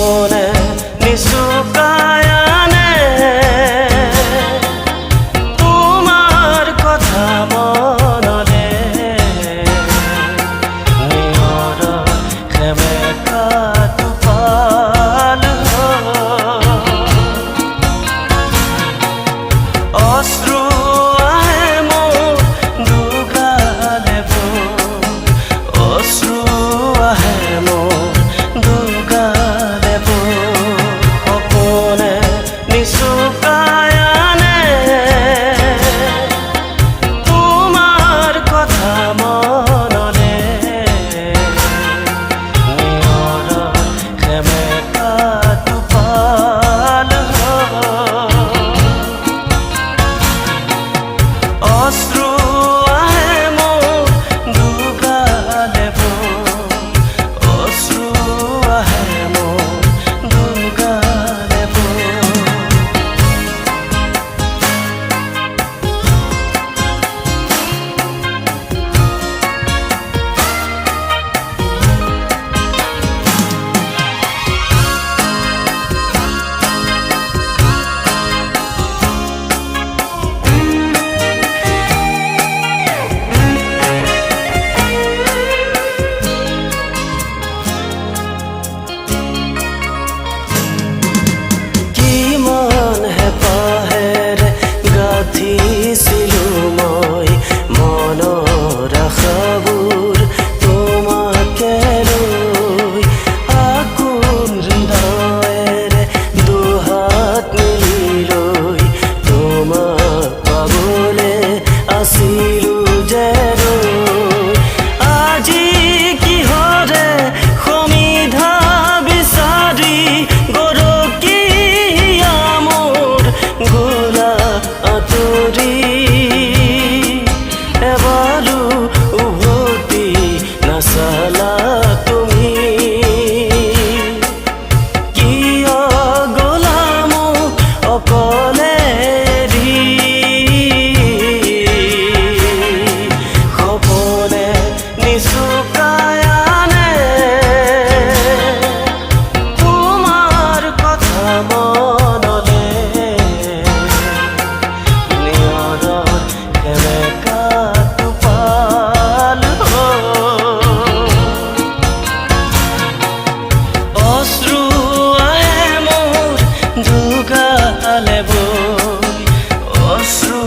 সপোনে নিচুকায় আনে তোমাৰ কথা মনলে নিয়ৰ সেমেকা টোপাল অশ্ৰু আহে মোৰ দুগালে অশ্ৰু আহে মোৰ দুগালে সপোনে নিচুকায় আনে তোমাৰ কথা মনলে নিয়ৰ সেমেকা টোপাল অশ্ৰু আহে মোৰ দুগালে অশ্ৰু আহে মোৰ দুগালে গাঁঠিছিলোঁ মই মনৰ আশাবোৰ তোমাকে লৈ আকুল হৃদয়েৰে দুহাত মেলি লৈ তোমাক পাবলে আছিলোঁ যে ৰৈ আজি কিহৰে সমিধা বিচাৰি গৰকীয়া মোৰ গোলা আঁতৰি এবাৰো উভতি নাচালা তুমি কিয় গলা মোক অকলে এৰি সপোনে নিচুকায় আনে তোমাৰ কথা মনলে সেমেকা টোপাল অশ্ৰু আহে মোৰ দুগালে অশ্ৰু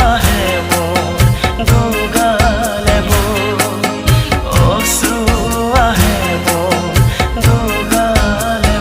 আহে মোৰ দুগালে অশ্ৰু আহে মোৰ দুগালে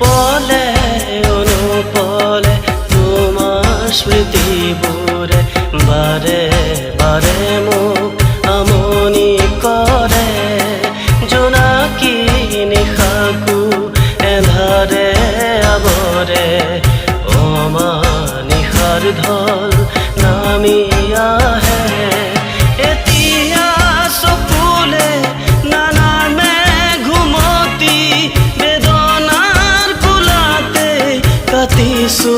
পলে অনুপলে তোমাৰ স্মৃতিবোৰে বাৰে বাৰে মোক আমনি কৰে জোনাকী নিশাকো এন্ধাৰে আৱৰে অমানিশাৰ ঢল নামি আহে এতিয়া চকুলে নানামে ঘুমতি বেদনাৰ কোলাতে কাটিছো